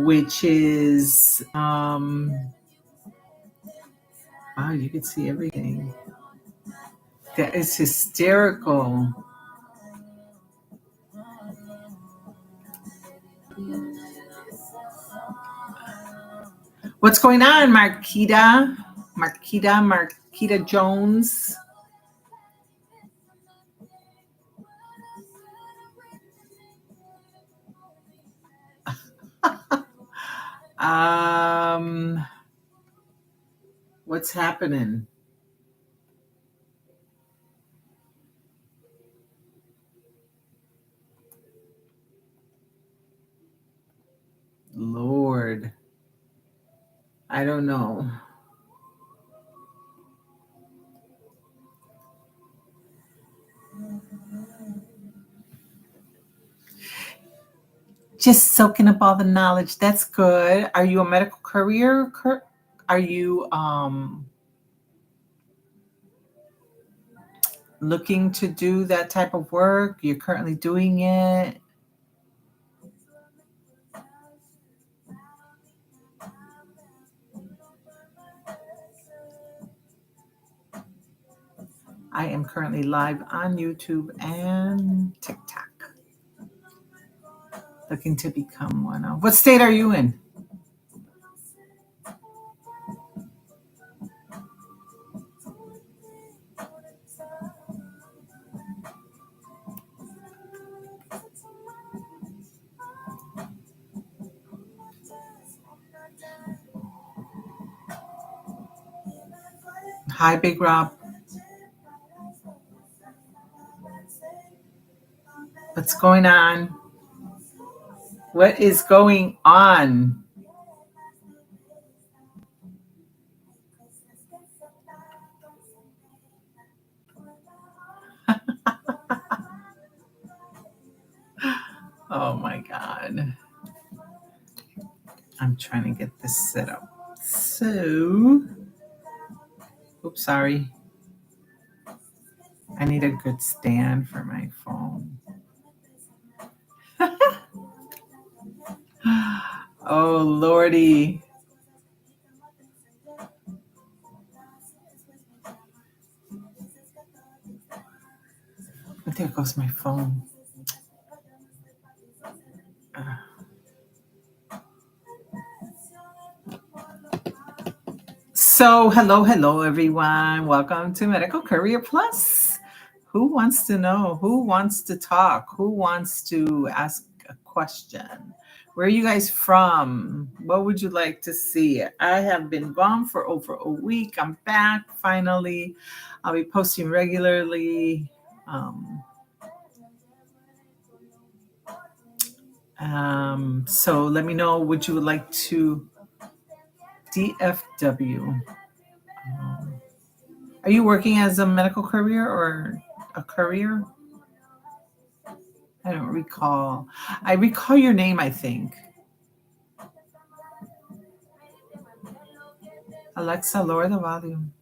which is, wow, you can see everything. That is hysterical. What's going on, Marquita? Marquita Jones. What's happening? Lord, I don't know. Just soaking up all the knowledge. That's good. Are you a medical courier? Are you looking to do that type of work? You're currently doing it? I am currently live on YouTube and TikTok. Looking to become one of. What state are you in? Hi, Big Rob. What's going on? What is going on? Oh my God. I'm trying to get this set up. So, oops, sorry. I need a good stand for my phone. Oh, Lordy. There goes my phone. So, hello, everyone. Welcome to Medical Courier Plus. Who wants to know? Who wants to talk? Who wants to ask a question? Where are you guys from? What would you like to see? I have been gone for over a week. I'm back finally. I'll be posting regularly. So let me know what you would like to DFW. Are you working as a medical courier or a courier? I don't recall. I recall your name, I think. Alexa, lower the volume.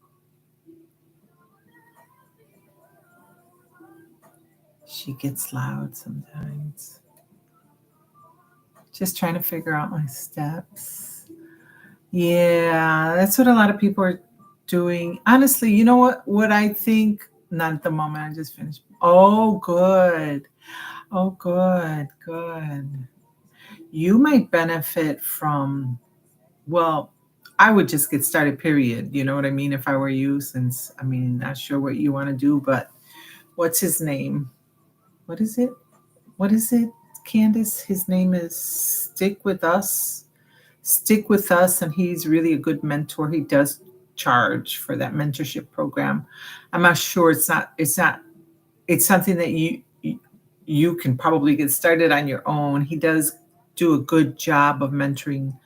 She gets loud sometimes. Just trying to figure out my steps. Yeah, that's what a lot of people are doing. Honestly, you know what I think? Not at the moment. I just finished. Oh, good. Oh, good. You might benefit from, well, I would just get started, period. You know what I mean? If I were you, since, I mean, not sure what you want to do, but what's his name? What is it, Candace? His name is Stick With Us, and he's really a good mentor. He does charge for that mentorship program. I'm not sure. It's something that you can probably get started on your own. He does do a good job of mentoring,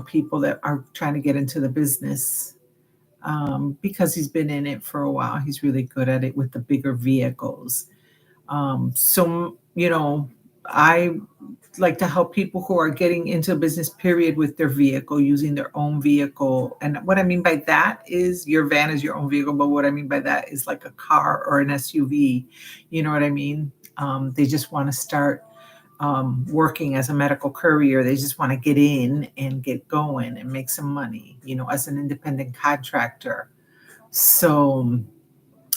people that are trying to get into the business, because he's been in it for a while. He's really good at it with the bigger vehicles. So, I like to help people who are getting into business, period, with their vehicle, using their own vehicle. And what I mean by that is your van is your own vehicle. But what I mean by that is like a car or an SUV. You know what I mean? They just want to start working as a medical courier. They just want to get in and get going and make some money, as an independent contractor. So,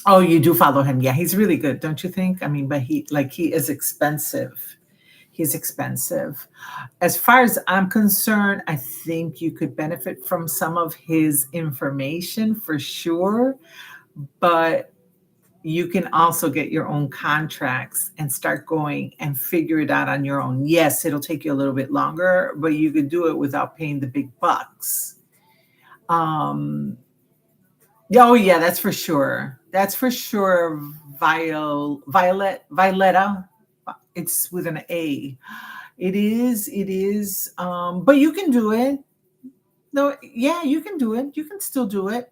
oh, you do follow him. Yeah, he's really good, don't you think? I mean, but he is expensive. He's expensive. As far as I'm concerned, I think you could benefit from some of his information for sure, but you can also get your own contracts and start going and figure it out on your own. Yes, it'll take you a little bit longer, but you could do it without paying the big bucks. Oh yeah, that's for sure. That's for sure. Violetta. It's with an A. It is. It is. But you can do it. No, yeah, you can do it. You can still do it.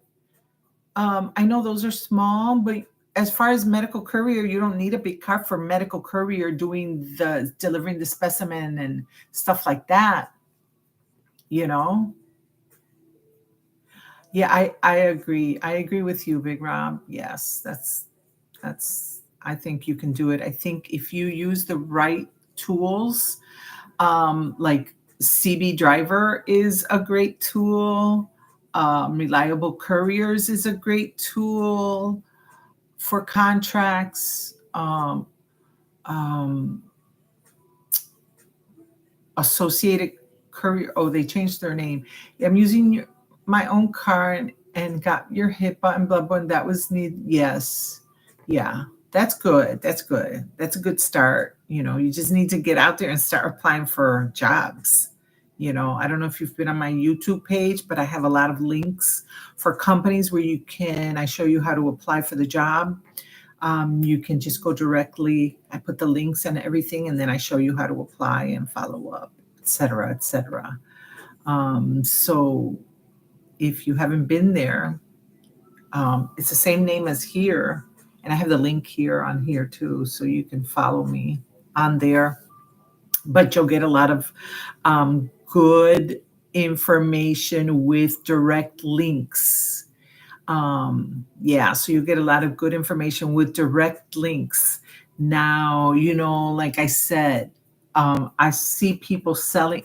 I know those are small, but as far as medical courier, you don't need a big car for medical courier delivering the specimen and stuff like that. You know? Yeah, I agree. I agree with you, Big Rob. Yes, I think you can do it. I think if you use the right tools, like CB Driver is a great tool. Reliable Couriers is a great tool for contracts. Associated Courier. Oh, they changed their name. I'm using my own card and got your HIPAA and blah blah. And that was need. Yes, yeah, that's good. That's good. That's a good start. You just need to get out there and start applying for jobs. I don't know if you've been on my YouTube page, but I have a lot of links for companies where I show you how to apply for the job. You can just go directly. I put the links and everything, and then I show you how to apply and follow up, et cetera, et cetera. So if you haven't been there, it's the same name as here. And I have the link here on here too, so you can follow me on there. But you'll get a lot of good information with direct links. So you get a lot of good information with direct links. Now, like I said, I see people selling.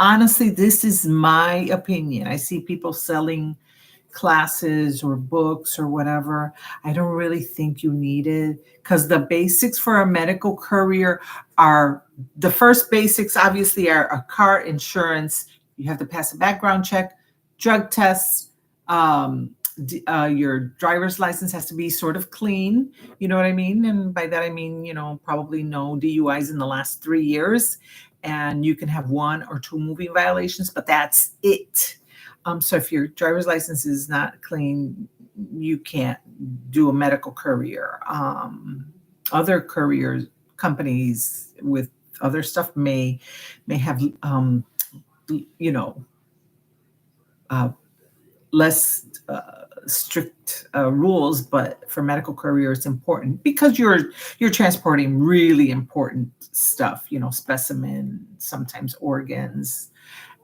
Honestly, this is my opinion. I see people selling classes or books or whatever. I don't really think you need it, because the basics for a medical courier are, the first basics obviously are a car insurance. You have to pass a background check, drug tests. Your driver's license has to be sort of clean. You know what I mean? And by that, I mean, probably no DUIs in the last 3 years. And you can have 1 or 2 moving violations, but that's it. So if your driver's license is not clean, you can't do a medical courier. Other courier companies with other stuff may have, less strict rules, but for medical courier, it's important because you're transporting really important stuff. Specimen, sometimes organs,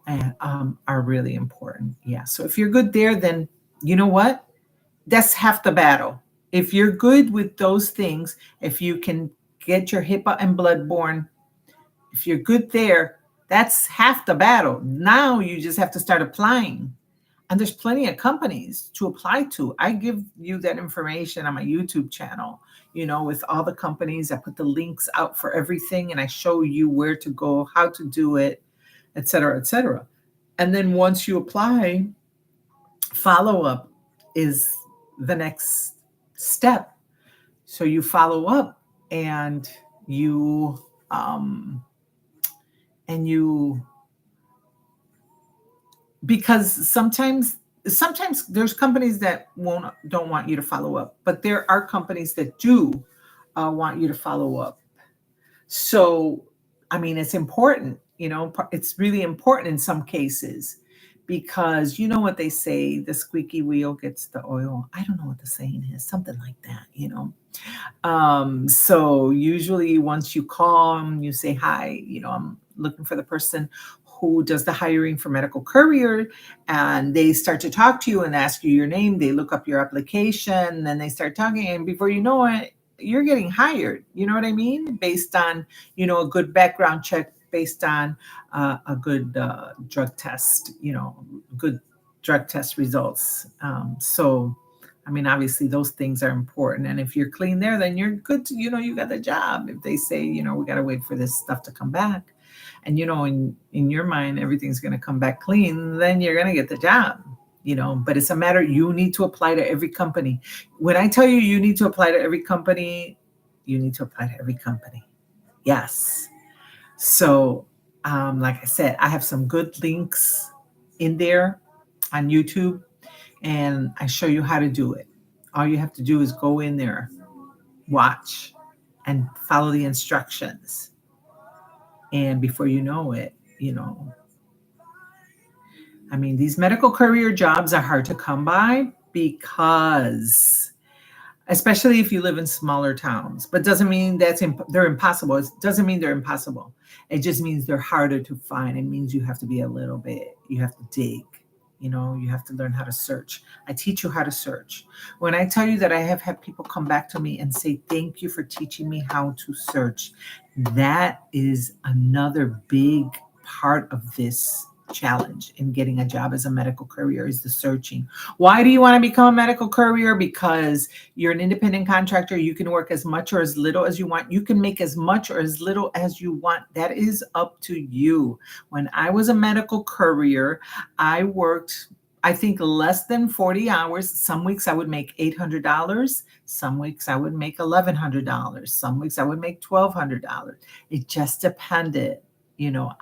and are really important. Yeah. So if you're good there, then you know what? That's half the battle. If you're good with those things, if you can get your HIPAA and bloodborne, if you're good there, that's half the battle. Now you just have to start applying. And there's plenty of companies to apply to. I give you that information on my YouTube channel, with all the companies. I put the links out for everything, and I show you where to go, how to do it, et cetera, et cetera. And then once you apply, follow-up is the next step. So you follow up and you because sometimes there's companies that don't want you to follow up, but there are companies that do want you to follow up. So, I mean, it's important, it's really important in some cases, because you know what they say, the squeaky wheel gets the oil. I don't know what the saying is, something like that, So usually once you call them, you say, hi, I'm looking for the person who does the hiring for medical courier, and they start to talk to you and ask you your name. They look up your application, then they start talking, and before you know it, you're getting hired. You know what I mean? Based on, a good background check, based on a good drug test, good drug test results. So, I mean, obviously those things are important. And if you're clean there, then you're good to, you got the job. If they say, we got to wait for this stuff to come back, and in your mind everything's going to come back clean, then you're going to get the job. But it's a matter, you need to apply to every company. When I tell you you need to apply to every company, you need to apply to every company. Yes. So like I said, I have some good links in there on YouTube, and I show you how to do it. All you have to do is go in there, watch, and follow the instructions. And before you know it, I mean, these medical courier jobs are hard to come by, because, especially if you live in smaller towns, but doesn't mean they're impossible. It doesn't mean they're impossible. It just means they're harder to find. It means you have to be you have to dig, you have to learn how to search. I teach you how to search. When I tell you that I have had people come back to me and say, thank you for teaching me how to search, that is another big part of this challenge in getting a job as a medical courier, is the searching. Why do you want to become a medical courier? Because you're an independent contractor. You can work as much or as little as you want. You can make as much or as little as you want. That is up to you. When I was a medical courier, I worked, I think, less than 40 hours. Some weeks I would make $800. Some weeks I would make $1,100. Some weeks I would make $1,200. It just depended,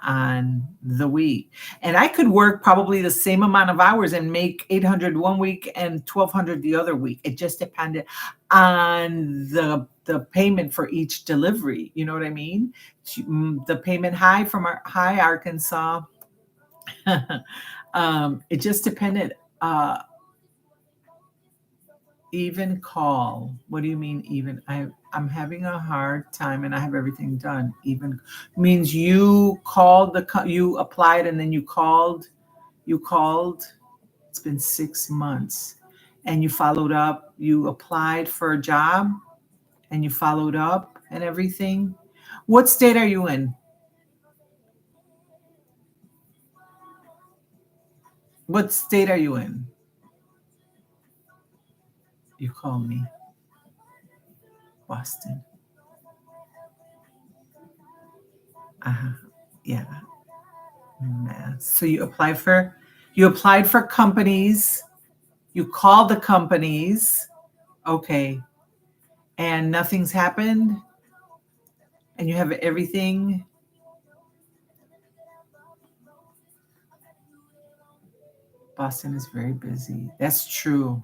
on the week. And I could work probably the same amount of hours and make 800 one week and 1,200 the other week. It just depended on the payment for each delivery. You know what I mean? The payment high from High Arkansas. It just depended. Even call. What do you mean even? I'm having a hard time and I have everything done. Even means you called you applied and then you called. It's been 6 months and you followed up. You applied for a job and you followed up and everything. What state are you in? What state are you in? You call me. Boston. Yeah. Mass. So you applied for companies. You called the companies. Okay. And nothing's happened. And you have everything. Boston is very busy. That's true.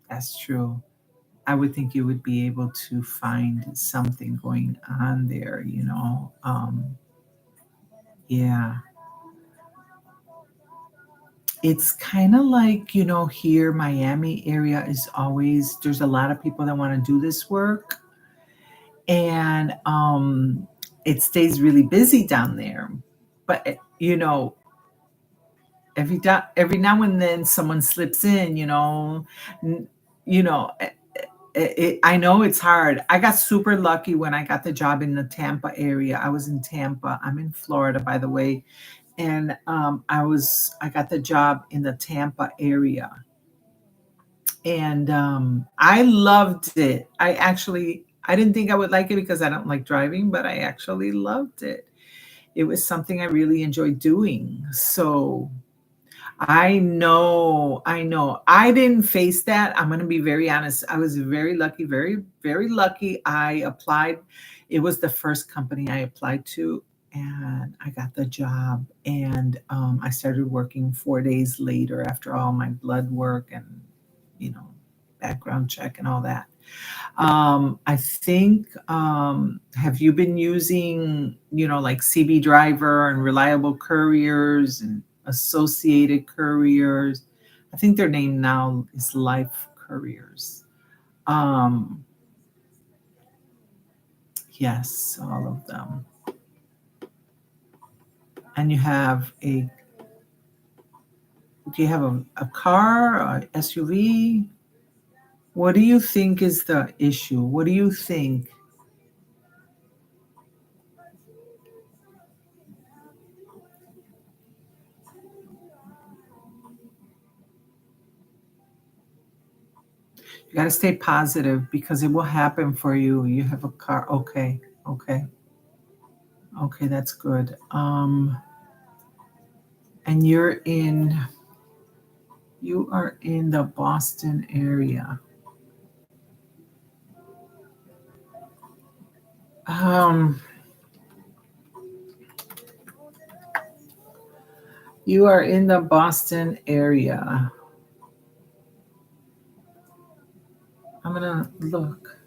That's true. I would think you would be able to find something going on there, yeah. It's kind of like, here, Miami area is always, there's a lot of people that want to do this work. And it stays really busy down there. But, every now and then someone slips in, n- you know, I know it's hard. I got super lucky when I got the job in the Tampa area. I was in Tampa. I'm in Florida, by the way. And I got the job in the Tampa area, and I loved it. I didn't think I would like it because I don't like driving, but I actually loved it. It was something I really enjoyed doing. So I know. I didn't face that. I'm going to be very honest. I was very lucky, very, very lucky. I applied. It was the first company I applied to, and I got the job. And I started working 4 days later after all my blood work and, you know, background check and all that. I think, have you been using, like CB Driver and Reliable Couriers and Associated Couriers? I think their name now is Life Couriers. Um, yes, all of them. And do you have a car or SUV? What do you think is the issue? What do you think? You got to stay positive because it will happen for you. You have a car. Okay. Okay. Okay, that's good. And you are in the Boston area. Um, you are in the Boston area. I'm gonna look.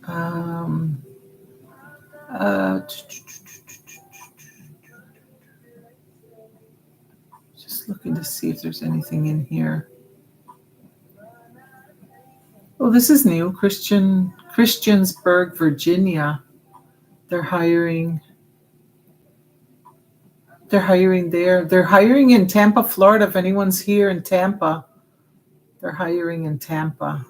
Um, uh, just looking to see if there's anything in here. Oh, this is new. Christiansburg, Virginia. They're hiring. They're hiring there. They're hiring in Tampa, Florida. If anyone's here in Tampa, they're hiring in Tampa.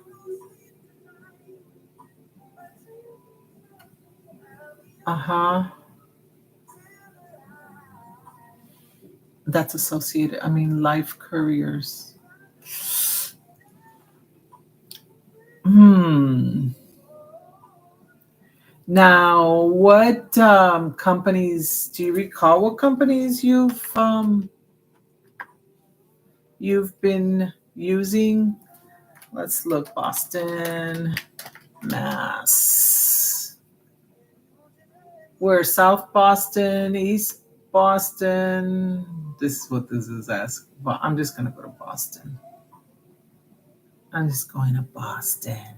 Uh-huh. That's associated. I mean, life couriers. Hmm. Now, what companies do you recall? What companies you've been using? Let's look. Boston, Mass. We're South Boston, East Boston. This is what this is asking. Well, I'm just gonna go to Boston. I'm just going to Boston.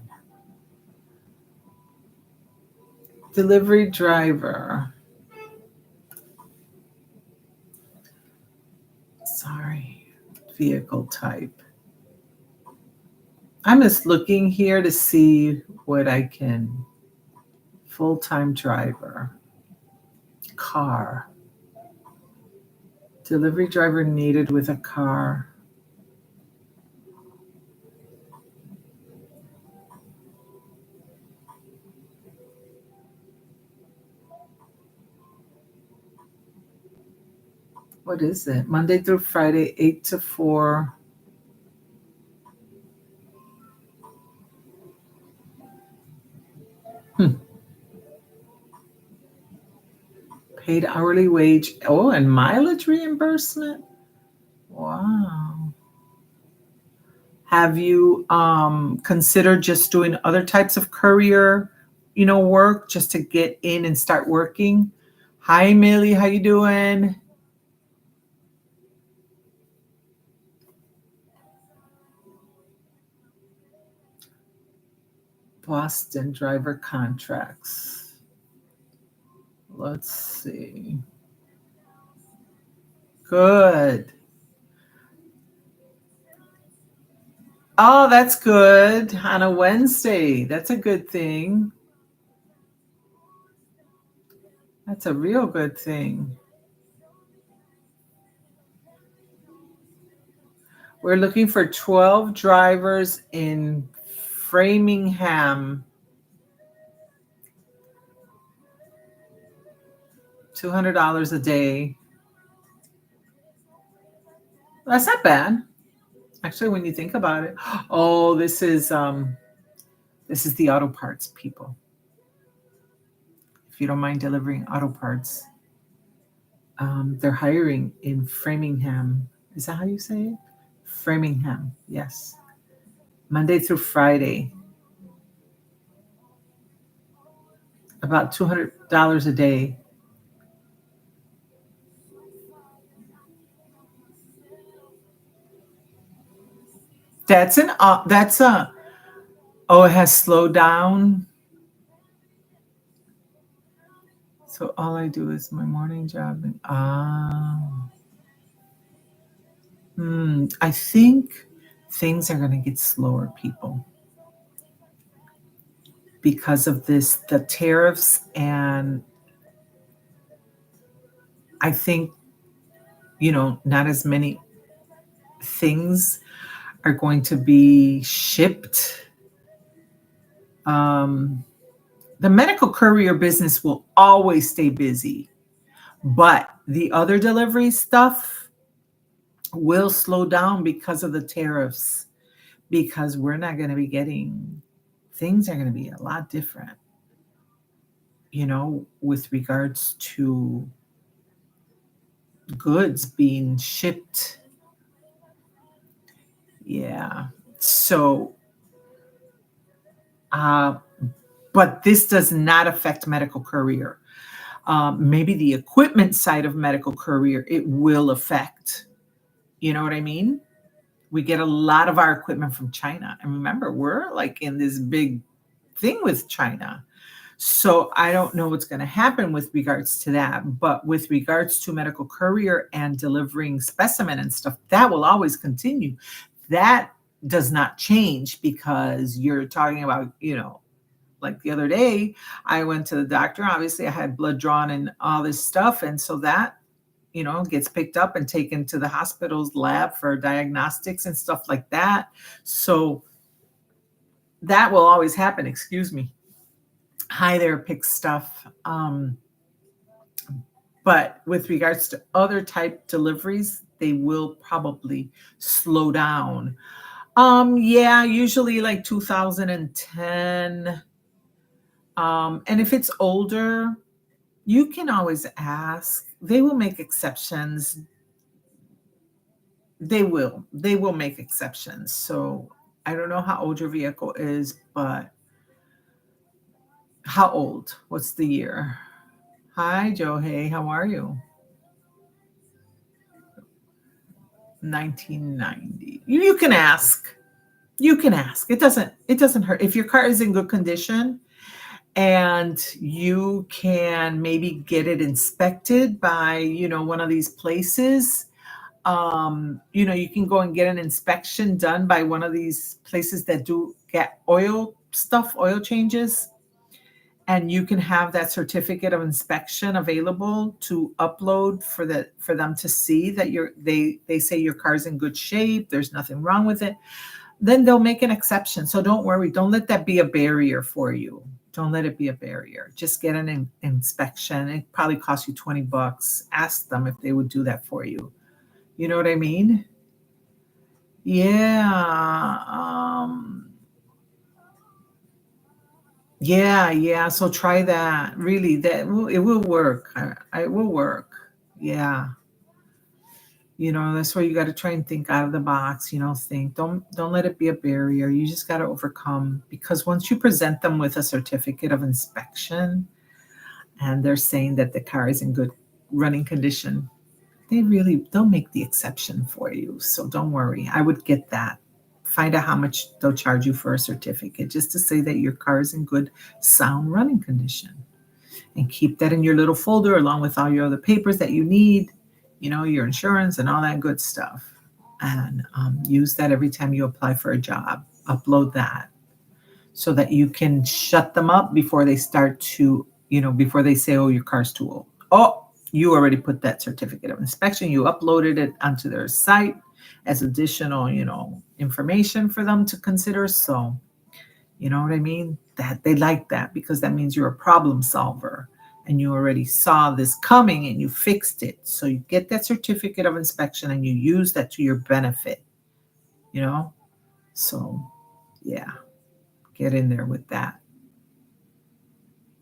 Delivery driver. Sorry. Vehicle type. I'm just looking here to see what I can. Full-time driver. Car. Delivery driver needed with a car. What is it? Monday through Friday, 8 to 4. Paid hourly wage. Oh, and mileage reimbursement? Wow. Have you considered just doing other types of courier, work just to get in and start working? Hi, Millie. How you doing? Boston driver contracts. Let's see. Good. Oh, that's good. On a Wednesday. That's a good thing. That's a real good thing. We're looking for 12 drivers in Framingham. $200 a day. That's not bad. Actually, when you think about it. Oh, this is the auto parts people. If you don't mind delivering auto parts. They're hiring in Framingham. Is that how you say it? Framingham, yes. Monday through Friday. About $200 a day. Oh, it has slowed down. So all I do is my morning job. I think things are going to get slower, people, because of the tariffs, and I think, not as many. things are going to be shipped. Um, the medical courier business will always stay busy, but the other delivery stuff will slow down because of the tariffs, because we're not going to be getting, things are going to be a lot different, with regards to goods being shipped. Yeah. So, uh, but this does not affect medical courier. Maybe the equipment side of medical courier, it will affect. You know what I mean? We get a lot of our equipment from China. And remember, we're like in this big thing with China. So I don't know what's going to happen with regards to that. But with regards to medical courier and delivering specimen and stuff, that will always continue. That does not change, because you're talking about, like the other day, I went to the doctor. Obviously, I had blood drawn and all this stuff. And so that, gets picked up and taken to the hospital's lab for diagnostics and stuff like that. So that will always happen. Excuse me. Hi there, pick stuff. But with regards to other type deliveries, they will probably slow down. Yeah, usually like 2010. And if it's older, you can always ask. They will make exceptions. They will. They will make exceptions. So I don't know how old your vehicle is, but how old? What's the year? Hi, Joe. Hey, how are you? 1990. You can ask. You can ask. It doesn't hurt. If your car is in good condition and you can maybe get it inspected by, one of these places, you can go and get an inspection done by one of these places that do get oil stuff, oil changes. And you can have that certificate of inspection available to upload for them to see that they say your car's in good shape, there's nothing wrong with it. Then they'll make an exception. So don't worry, don't let that be a barrier for you. Don't let it be a barrier. Just get an inspection. It probably costs you $20. Ask them if they would do that for you. You know what I mean? Yeah. Yeah. So try that. Really, it will work. It will work. Yeah. That's where you got to try and think out of the box. Think. Don't let it be a barrier. You just got to overcome, because once you present them with a certificate of inspection, and they're saying that the car is in good running condition, they'll make the exception for you. So don't worry. I would get that. Find out how much they'll charge you for a certificate, just to say that your car is in good, sound running condition. And keep that in your little folder along with all your other papers that you need, your insurance and all that good stuff. And use that every time you apply for a job. Upload that so that you can shut them up before they start to, before they say, oh, your car's too old. Oh, you already put that certificate of inspection. You uploaded it onto their site as additional, information for them to consider. So, you know what I mean? That they like that, because that means you're a problem solver and you already saw this coming and you fixed it. So you get that certificate of inspection and you use that to your benefit, So, yeah, get in there with that.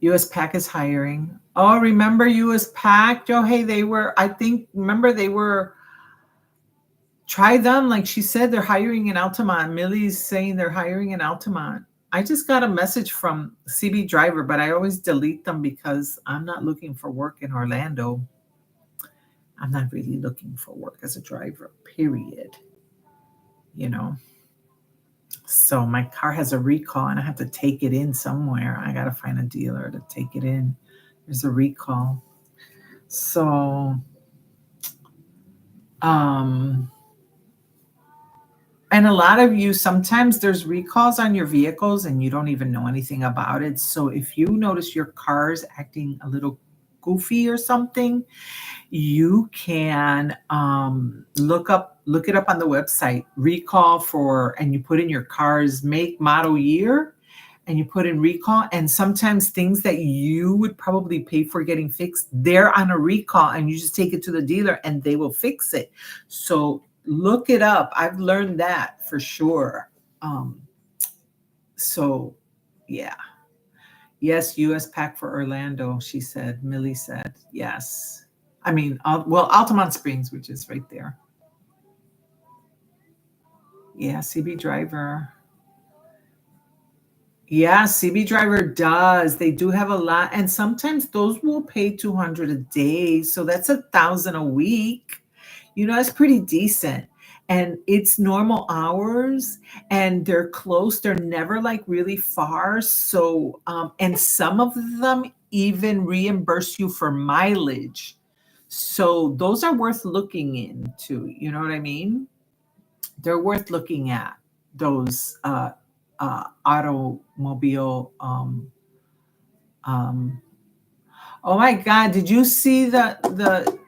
US Pack is hiring. Oh, remember US Pack, Joe? Hey, they were try them. Like she said, they're hiring in Altamont. Millie's saying they're hiring in Altamont. I just got a message from CB Driver, but I always delete them because I'm not looking for work in Orlando. I'm not really looking for work as a driver, period. So my car has a recall and I have to take it in somewhere. I got to find a dealer to take it in. There's a recall. So, and a lot of you, sometimes there's recalls on your vehicles and you don't even know anything about it. So if you notice your car's acting a little goofy or something, you can look up look it up on the website, recall for, and you put in your car's make, model, year, and you put in recall. And sometimes things that you would probably pay for getting fixed, they're on a recall, and you just take it to the dealer and they will fix it. So look it up. I've learned that for sure. So yeah. Yes, US pack for Orlando, she said. Millie said, yes. I mean, well, Altamont Springs, which is right there. Yeah, CB Driver. Yeah, CB Driver does. They do have a lot, and sometimes those will pay 200 a day, so that's 1,000 a week. That's pretty decent. And it's normal hours, and they're close. They're never like really far. So, and some of them even reimburse you for mileage. So those are worth looking into. You know what I mean? They're worth looking at, those automobile. Oh my God! Did you see the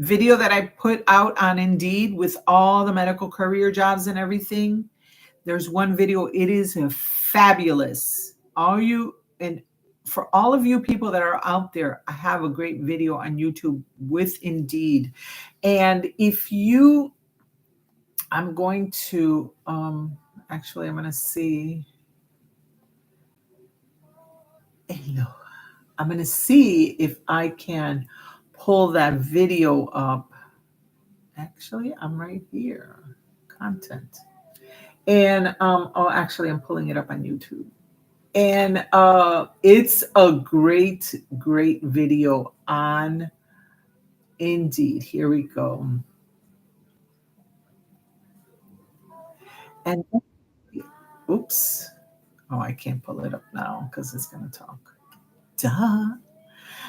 video that I put out on Indeed with all the medical courier jobs and everything? There's one video. It is fabulous. For all of you people that are out there, I have a great video on YouTube with Indeed. And I'm going to, actually, I'm going to see. Hello. I'm going to see if I can pull that video up. Actually, I'm right here. Content. And, actually, I'm pulling it up on YouTube. And it's a great, great video on Indeed. Here we go. And oops. Oh, I can't pull it up now because it's going to talk. Duh.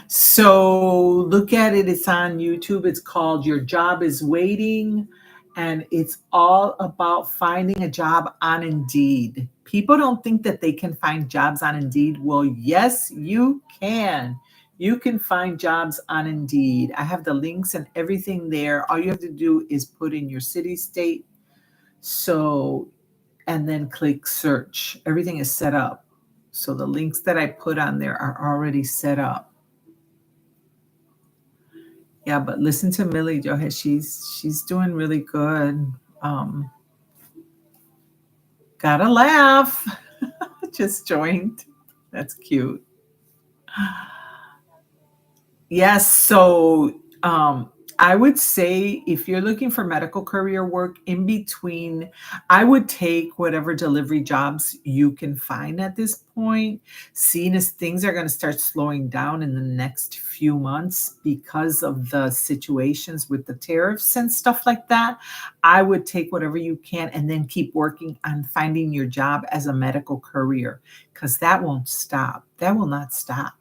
So look at it. It's on YouTube. It's called Your Job is Waiting. And it's all about finding a job on Indeed. People don't think that they can find jobs on Indeed. Well, yes, you can. You can find jobs on Indeed. I have the links and everything there. All you have to do is put in your city, state. And then click search. Everything is set up. So the links that I put on there are already set up. Yeah, but listen to Millie Joe. She's doing really good. Gotta laugh. Just joined. That's cute. Yes. So I would say if you're looking for medical courier work in between, I would take whatever delivery jobs you can find at this point, seeing as things are going to start slowing down in the next few months because of the situations with the tariffs and stuff like that. I would take whatever you can and then keep working on finding your job as a medical courier, because that won't stop. That will not stop.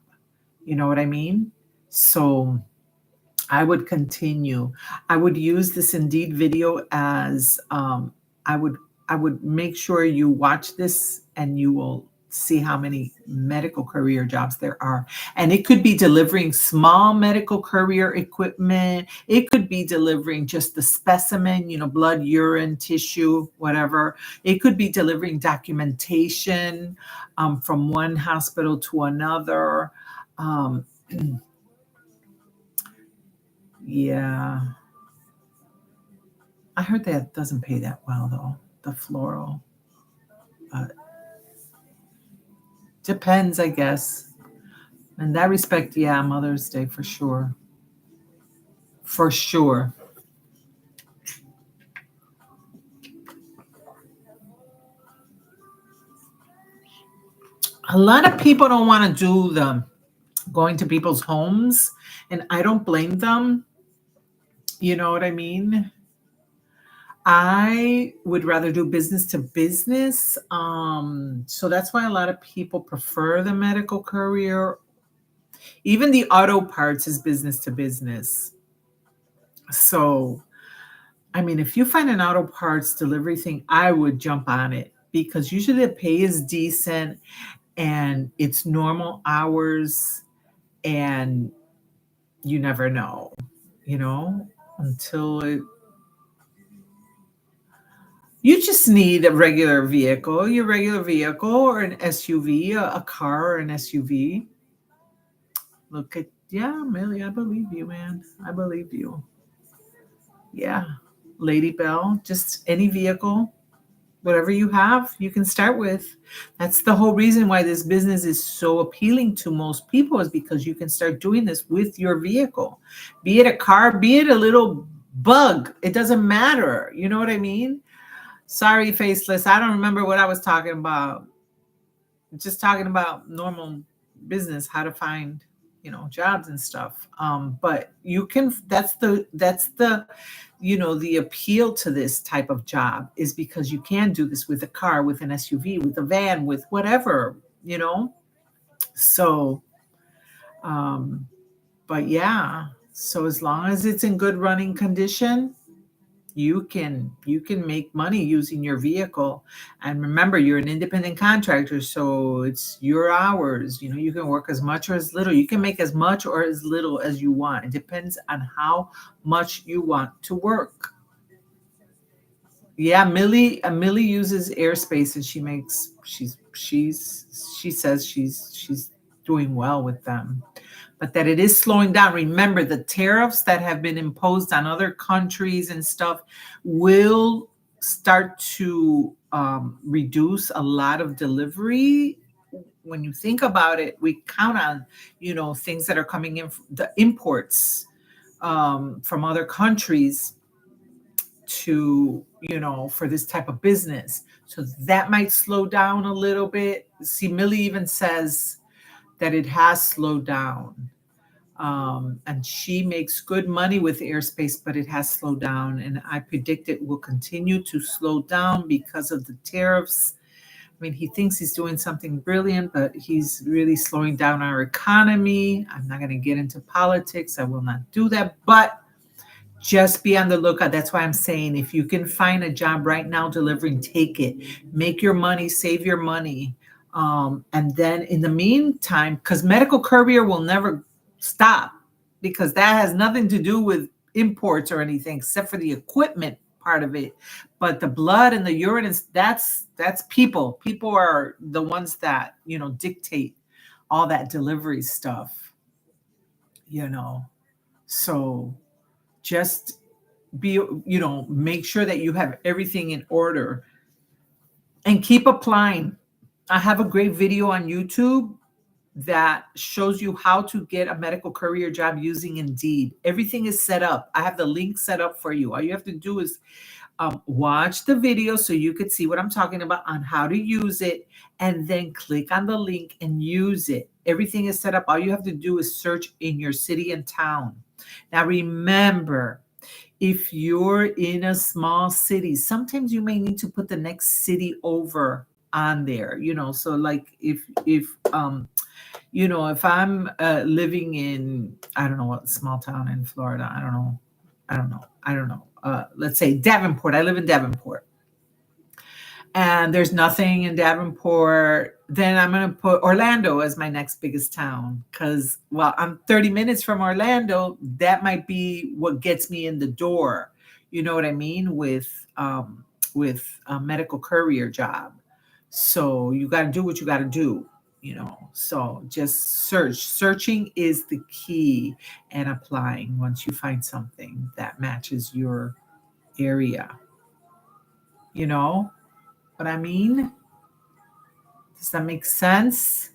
You know what I mean? So I would continue. I would use this Indeed video as I would make sure you watch this and you will see how many medical courier jobs there are. And it could be delivering small medical courier equipment. It could be delivering just the specimen, blood, urine, tissue, whatever. It could be delivering documentation from one hospital to another. Yeah. I heard that doesn't pay that well, though, the floral. But depends, I guess. In that respect, yeah, Mother's Day for sure. For sure. A lot of people don't want to do going to people's homes, and I don't blame them. You know what I mean? I would rather do business to business. So that's why a lot of people prefer the medical courier. Even the auto parts is business to business. So, I mean, if you find an auto parts delivery thing, I would jump on it because usually the pay is decent and it's normal hours and you never know. you know, until it, you just need a regular vehicle, your regular vehicle or an SUV, a car or an SUV. Look at, yeah, Millie, I believe you, man. I believe you. Yeah. Lady Bell, just any vehicle, whatever you have, you can start with. That's the whole reason why this business is so appealing to most people, is because you can start doing this with your vehicle. Be it a car, be it a little bug, it doesn't matter. You know what I mean? Sorry, faceless. I don't remember what I was talking about. Just talking about normal business, how to find, jobs and stuff. But you can, that's the the appeal to this type of job is because you can do this with a car, with an SUV, with a van, with whatever, so um but yeah, so as long as it's in good running condition, you can make money using your vehicle. And remember, you're an independent contractor, so it's your hours. You can work as much or as little. You can make as much or as little as you want. It depends on how much you want to work. Yeah, Millie uses airspace, and she says she's doing well with them, but that it is slowing down. Remember, the tariffs that have been imposed on other countries and stuff will start to reduce a lot of delivery. When you think about it, we count on things that are coming in, the imports from other countries to for this type of business, so that might slow down a little bit. See, Millie even says that it has slowed down, and she makes good money with airspace, but it has slowed down, and I predict it will continue to slow down because of the tariffs. I mean, he thinks he's doing something brilliant, but he's really slowing down our economy. I'm not going to get into politics. I will not do that, but just be on the lookout. That's why I'm saying, if you can find a job right now delivering, take it. Make your money, save your money. And then in the meantime, because Medical Courier will never stop, because that has nothing to do with imports or anything except for the equipment part of it. But the blood and the urine that's people. People are the ones that, dictate all that delivery stuff, So just make sure that you have everything in order and keep applying. I have a great video on YouTube that shows you how to get a medical courier job using Indeed. Everything is set up. I have the link set up for you. All you have to do is watch the video so you could see what I'm talking about on how to use it, and then click on the link and use it. Everything is set up. All you have to do is search in your city and town. Now remember, if you're in a small city, sometimes you may need to put the next city over on there, so like if I'm living in, I don't know what small town in Florida, I don't know, let's say Davenport. I live in Davenport, and there's nothing in Davenport, then I'm going to put Orlando as my next biggest town, because, well, I'm 30 minutes from Orlando. That might be what gets me in the door. You know what I mean? With a medical courier job. So you got to do what you got to do, So just search. Searching is the key, and applying once you find something that matches your area. You know what I mean? Does that make sense?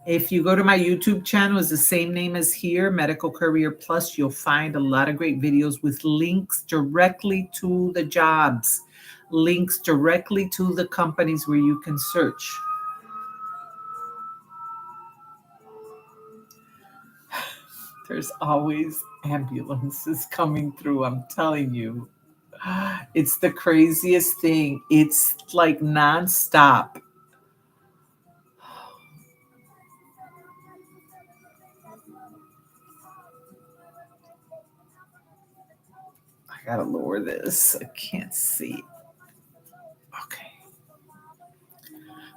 If you go to my YouTube channel, it's the same name as here, Medical Courier Plus. You'll find a lot of great videos with links directly to the jobs, links directly to the companies where you can search. There's always ambulances coming through, I'm telling you. It's the craziest thing. It's like nonstop. I gotta lower this. I can't see. Okay.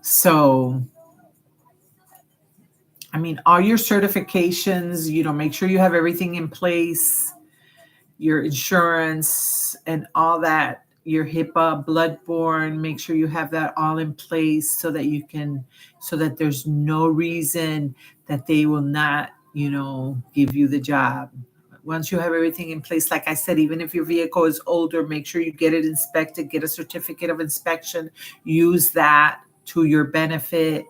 So, I mean, all your certifications, make sure you have everything in place. your insurance and all that, your HIPAA, bloodborne, make sure you have that all in place so that you can, so that there's no reason that they will not, give you the job. Once you have everything in place, like I said, even if your vehicle is older, make sure you get it inspected, get a certificate of inspection, use that to your benefit.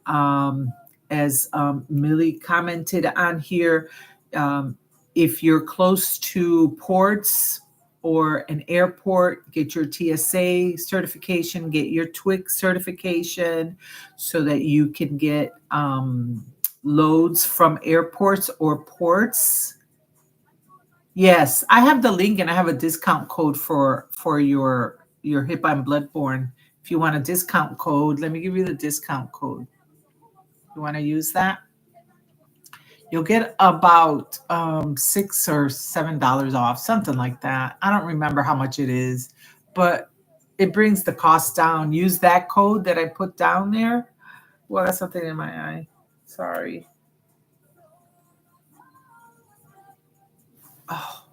Um, as Millie commented on here, um, if you're close to ports or an airport, get your TSA certification, get your TWIC certification so that you can get loads from airports or ports. Yes, I have the link and I have a discount code for your HIPAA and bloodborne. If you want a discount code, let me give you the discount code. You want to use that? You'll get about $6 or $7 off, something like that. I don't remember how much it is, but it brings the cost down. Use that code that I put down there. Well, that's something in my eye. Sorry. Oh.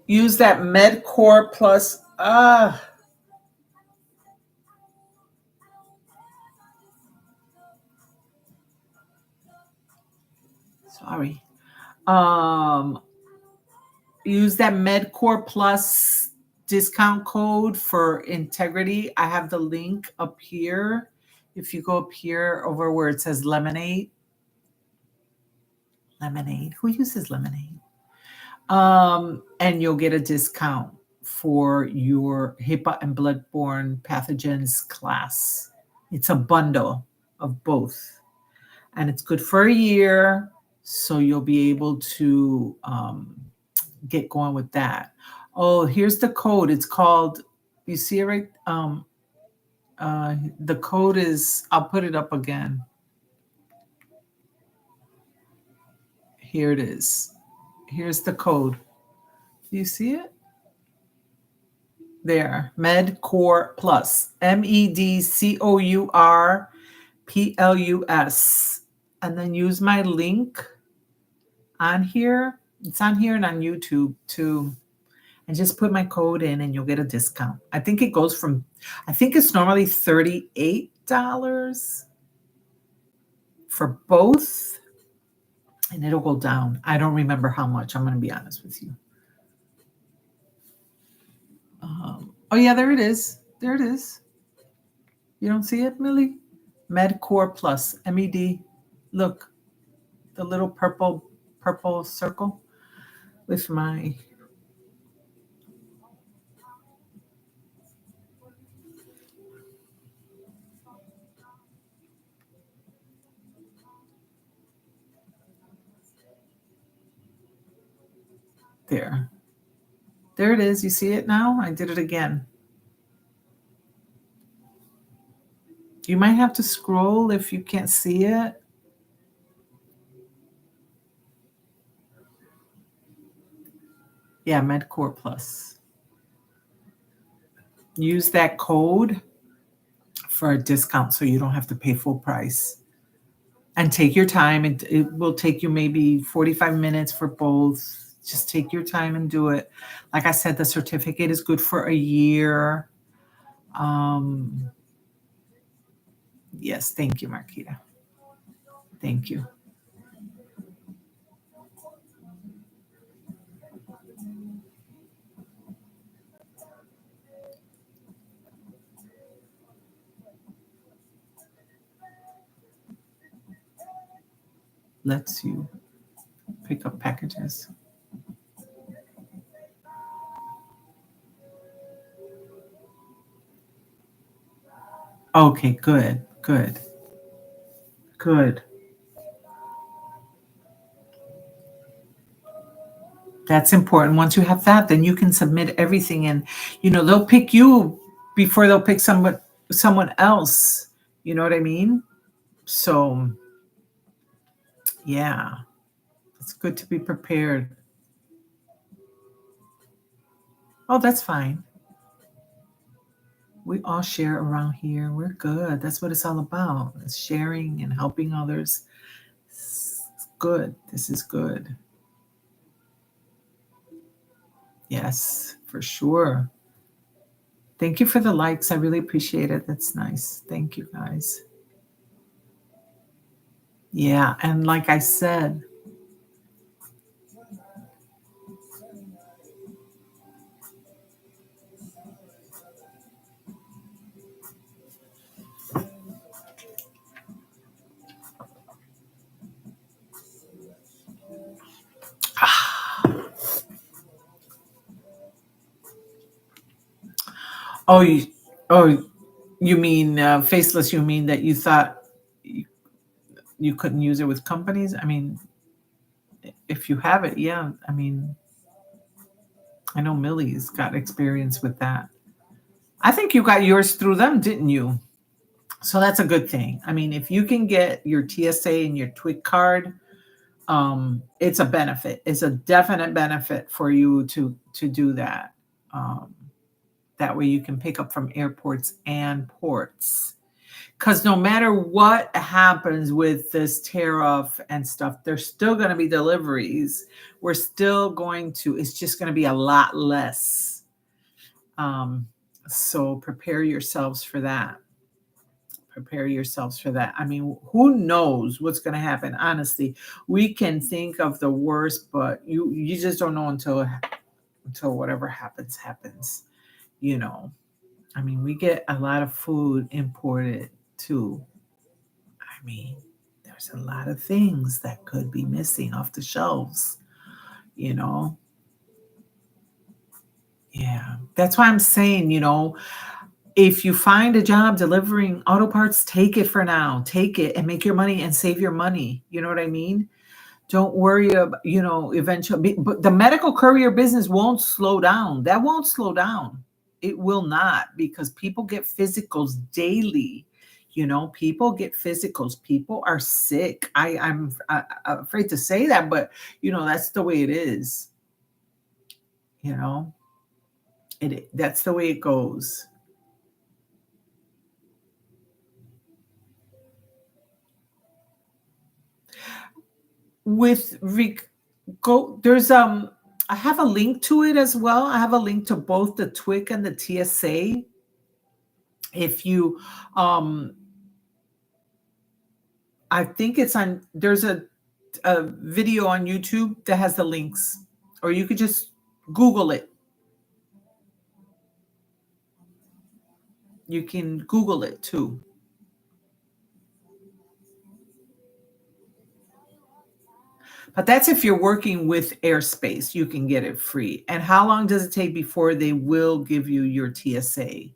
Use that MedCore Plus. Sorry. Um, Use that MedCore Plus discount code for integrity. I have the link up here. If you go up here over where it says lemonade, who uses lemonade? And you'll get a discount for your HIPAA and bloodborne pathogens class. It's a bundle of both, and it's good for a year, so you'll be able to get going with that. Oh, here's the code. It's called, you see it right? The code is, I'll put it up again. Here it is. Here's the code. Do you see it? There, MedCore Plus, MEDCOUR+. And then use my link on here. It's on here and on YouTube too. And just put my code in and you'll get a discount. I think it's normally $38 for both. And it'll go down. I don't remember how much. I'm going to be honest with you. Oh, yeah, there it is. There it is. You don't see it, Millie? MedCore Plus, MED. Look, the little purple circle with my... There. There it is. You see it now? I did it again. You might have to scroll if you can't see it. Yeah, MedCore Plus. Use that code for a discount so you don't have to pay full price. And take your time. It will take you maybe 45 minutes for both. Just take your time and do it. Like I said, the certificate is good for a year. Yes, thank you, Marquita. Thank you. Lets you pick up packages. Okay, good. That's important. Once you have that, then you can submit everything, and they'll pick you before they'll pick someone else. You know what I mean? So, yeah, it's good to be prepared. Oh, that's fine. We all share around here. We're good. That's what it's all about. It's sharing and helping others. It's good. This is good. Yes, for sure. Thank you for the likes. I really appreciate it. That's nice. Thank you guys. Yeah, and like I said, oh, oh, you mean faceless? You mean that you thought you, you couldn't use it with companies? I mean, if you have it, yeah. I mean, I know Millie's got experience with that. I think you got yours through them, didn't you? So that's a good thing. I mean, if you can get your TSA and your TWIC card, it's a benefit. It's a definite benefit for you to do that. Um, that way you can pick up from airports and ports. Because no matter what happens with this tariff and stuff, there's still going to be deliveries. We're still going to, it's just going to be a lot less. Um, so prepare yourselves for that. Prepare yourselves for that. I mean, who knows what's going to happen? Honestly, we can think of the worst, but you just don't know until whatever happens. You know, I mean, we get a lot of food imported too. I mean, there's a lot of things that could be missing off the shelves. You know, yeah. That's why I'm saying, if you find a job delivering auto parts, take it for now. Take it and make your money and save your money. You know what I mean? Don't worry about, eventually, but the medical courier business won't slow down. That won't slow down. It will not, because people get physicals daily. People get physicals. People are sick. I'm afraid to say that, but that's the way it is. You know, that's the way it goes. With go there's I have a link to it as well. I have a link to both the TWIC and the TSA. If you I think it's on there's a video on YouTube that has the links, or you could just Google it. You can Google it too. But that's if you're working with airspace, you can get it free. And how long does it take before they will give you your TSA?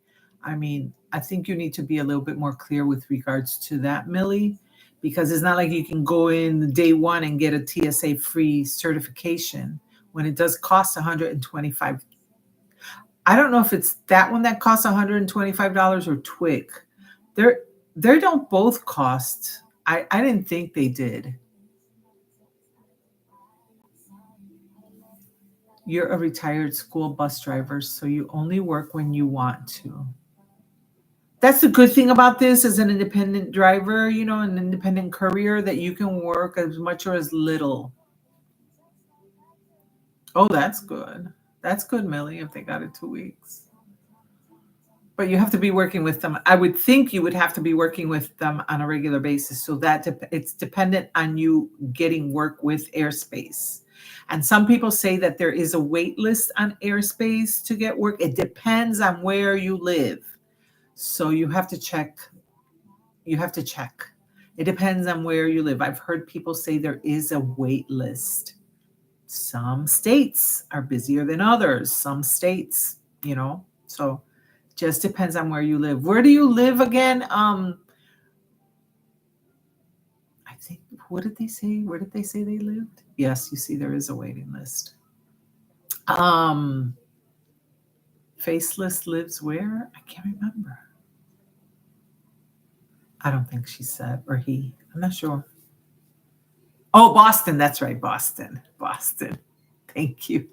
I mean, I think you need to be a little bit more clear with regards to that, Millie, because it's not like you can go in day one and get a TSA free certification when it does cost 125. I don't know if it's that one that costs $125 or TWIC. They're they don't both cost. I didn't think they did. You're a retired school bus driver, so you only work when you want to. That's the good thing about this as an independent driver, an independent courier, that you can work as much or as little. Oh, that's good. That's good, Millie, if they got it 2 weeks. But you have to be working with them. I would think you would have to be working with them on a regular basis. So that it's dependent on you getting work with airspace. And some people say that there is a wait list on airspace to get work. It depends on where you live. So you have to check. You have to check. It depends on where you live. I've heard people say there is a wait list. Some states are busier than others. Some states, so just depends on where you live. Where do you live again? I think, what did they say? Where did they say they lived? Yes, you see, there is a waiting list. Um, Faceless lives where? I can't remember. I don't think she said, or he. I'm not sure. Oh, Boston. That's right. Boston. Boston. Thank you.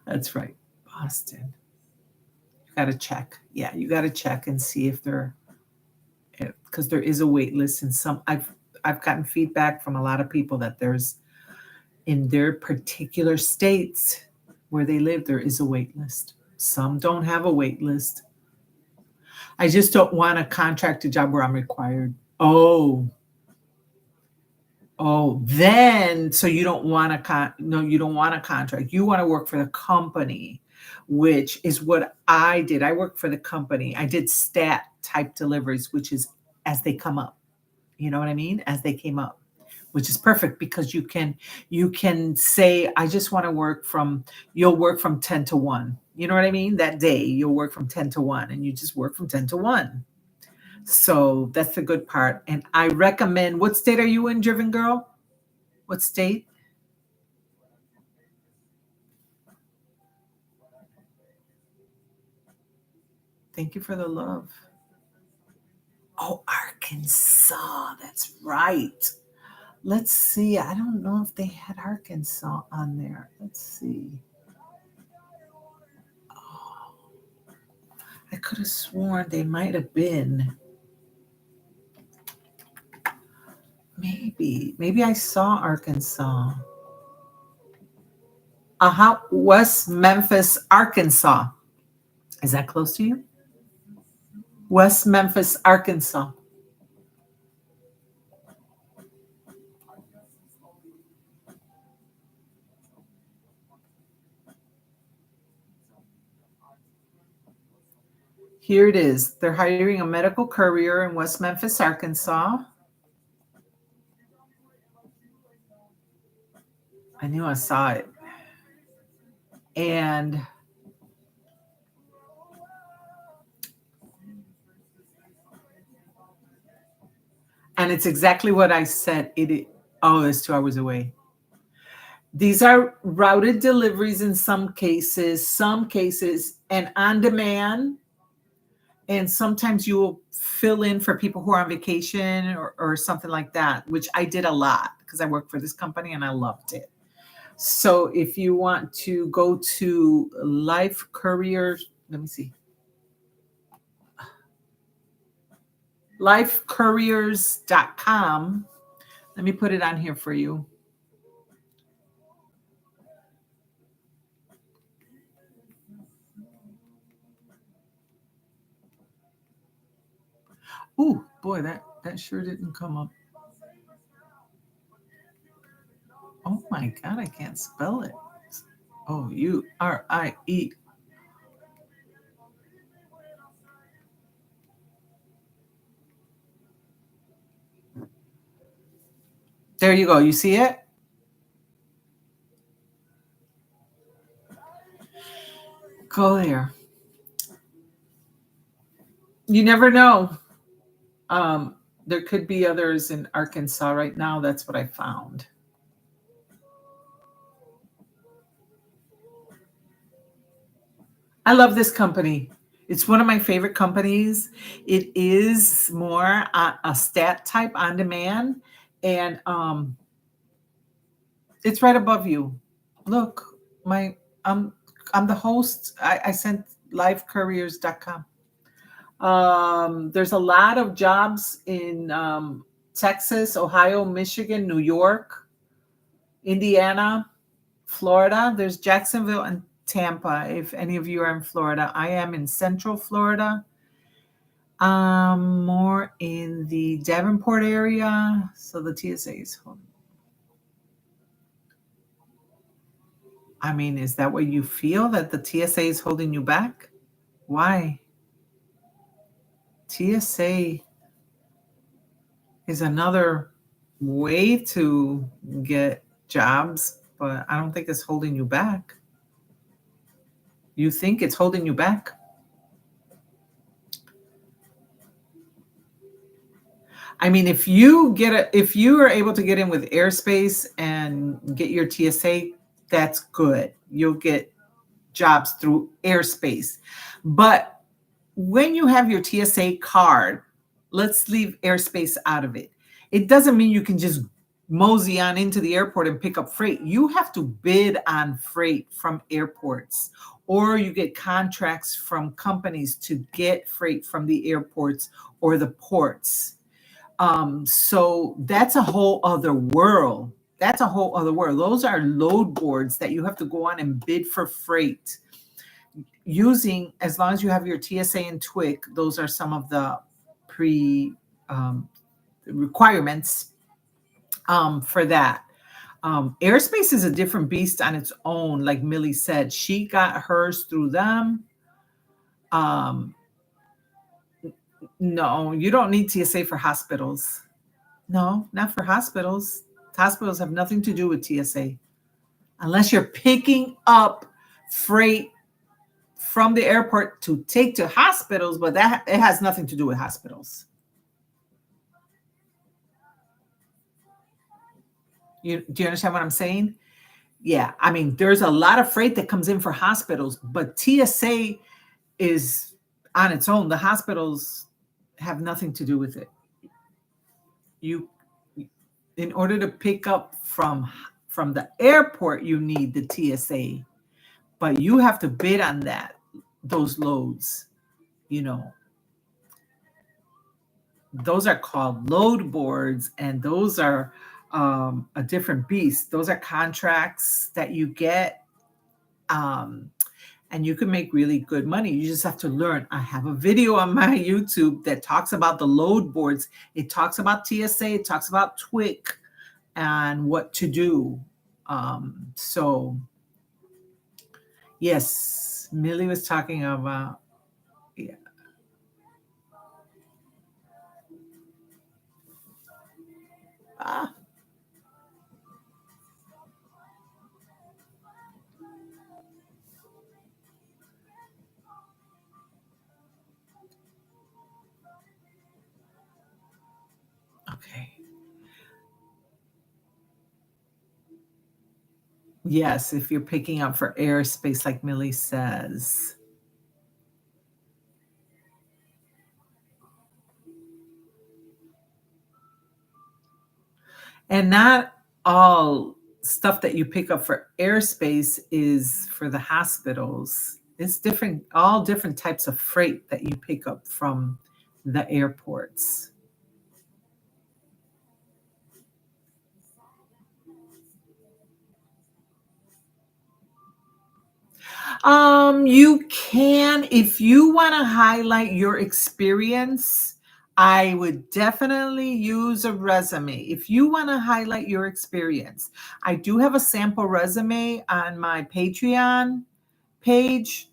That's right. Boston. You got to check. Yeah, you got to check and see if they're, because there is a wait list, and I've gotten feedback from a lot of people that there's in their particular states where they live, there is a wait list. Some don't have a wait list. I just don't want a contracted job where I'm required. Then so you don't want no, you don't want a contract. You want to work for the company, which is what I did. I worked for the company. I did stat type deliveries, which is as they come up. You know what I mean? As they came up, which is perfect because you can say, I just want to you'll work from 10 to 1. You know what I mean? That day you'll work from 10 to 1 and you just work from 10 to 1. So that's the good part. And I recommend, what state are you in, Driven Girl? What state? Thank you for the love. Oh, Arkansas. That's right. Let's see. I don't know if they had Arkansas on there. Let's see. Oh, I could have sworn they might have been. Maybe I saw Arkansas. West Memphis, Arkansas. Is that close to you? West Memphis, Arkansas. Here it is. They're hiring a medical courier in West Memphis, Arkansas. I knew I saw it. And it's exactly what I said. It's 2 hours away. These are routed deliveries in some cases, and on demand. And sometimes you will fill in for people who are on vacation or something like that, which I did a lot because I worked for this company and I loved it. So if you want to go to Life Courier, let me see. lifecouriers.com. Let me put it on here for you. Ooh, boy, that sure didn't come up. Oh my God, I can't spell it. Ourie. There you go. You see it? Go there. You never know. There could be others in Arkansas right now. That's what I found. I love this company. It's one of my favorite companies. It is more a stat type on demand, and it's right above you. Look, I'm the host. I sent livecouriers.com. There's a lot of jobs in Texas, Ohio, Michigan, New York, Indiana, Florida. There's Jacksonville and Tampa. If any of you are in Florida, I am in Central Florida. More in the Davenport area. So the TSA is home. I mean, is that what you feel, that the TSA is holding you back? Why? TSA is another way to get jobs, but I don't think it's holding you back. You think it's holding you back? I mean, if you are able to get in with airspace and get your TSA, that's good. You'll get jobs through airspace. But when you have your TSA card, let's leave airspace out of it. It doesn't mean you can just mosey on into the airport and pick up freight. You have to bid on freight from airports, or you get contracts from companies to get freight from the airports or the ports. So that's a whole other world. That's a whole other world. Those are load boards that you have to go on and bid for freight using, as long as you have your TSA and TWIC. Those are some of the pre requirements for that. Airspace is a different beast on its own. Like Millie said, she got hers through them. Um, no, you don't need TSA for hospitals. No, not for hospitals. Hospitals have nothing to do with TSA unless you're picking up freight from the airport to take to hospitals, but that it has nothing to do with hospitals. Do you understand what I'm saying? Yeah, I mean, there's a lot of freight that comes in for hospitals, but TSA is on its own. The hospitals have nothing to do with it. You, in order to pick up from the airport, you need the TSA, but you have to bid on those loads. You know, those are called load boards, and those are a different beast. Those are contracts that you get, and you can make really good money. You just have to learn. I have a video on my YouTube that talks about the load boards. It talks about TSA, it talks about TWIC and what to do. So yes, Millie was talking about, yeah. Ah, okay. Yes, if you're picking up for airspace, like Millie says. And not all stuff that you pick up for airspace is for the hospitals. It's different, all different types of freight that you pick up from the airports. You can, if you want to highlight your experience, I would definitely use a resume. If you want to highlight your experience, I do have a sample resume on my Patreon page.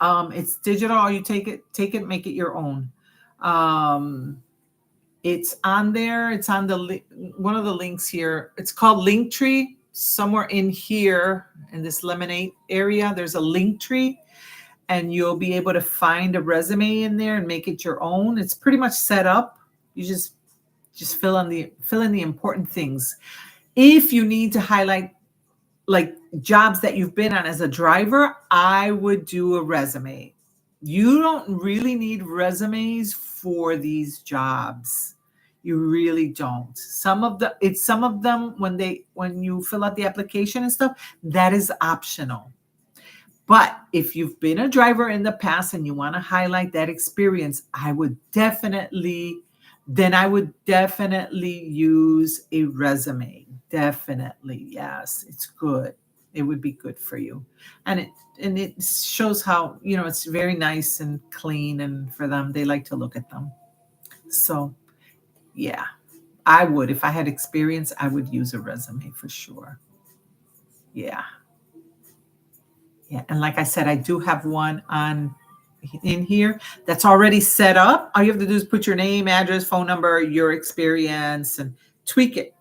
It's digital. You take it, make it your own. Um, it's on there. It's on one of the links here. It's called Linktree. Somewhere in here in this lemonade area, there's a link tree, and you'll be able to find a resume in there and make it your own. It's pretty much set up. You just fill in the important things. If you need to highlight like jobs that you've been on as a driver, I would do a resume. You don't really need resumes for these jobs. You really don't. Some of them when you fill out the application and stuff, that is optional. But if you've been a driver in the past and you want to highlight that experience, I would definitely use a resume. Definitely. Yes, it's good. It would be good for you. And it shows how, it's very nice and clean, and for them, they like to look at them. So, yeah. I would, if I had experience, I would use a resume for sure. Yeah. Yeah, and like I said, I do have one on in here that's already set up. All you have to do is put your name, address, phone number, your experience, and tweak it.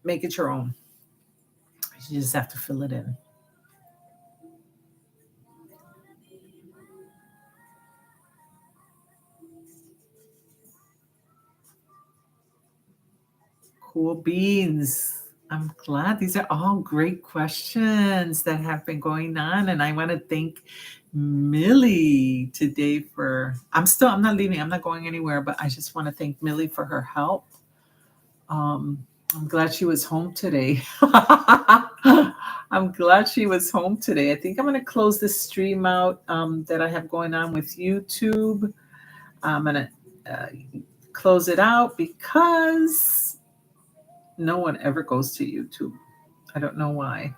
Make it your own. You just have to fill it in. Cool beans. I'm glad these are all great questions that have been going on. And I want to thank Millie today I'm not leaving, I'm not going anywhere, but I just want to thank Millie for her help. I'm glad she was home today. I'm glad she was home today. I think I'm going to close this stream out that I have going on with YouTube. I'm going to close it out because No one ever goes to YouTube. I don't know why.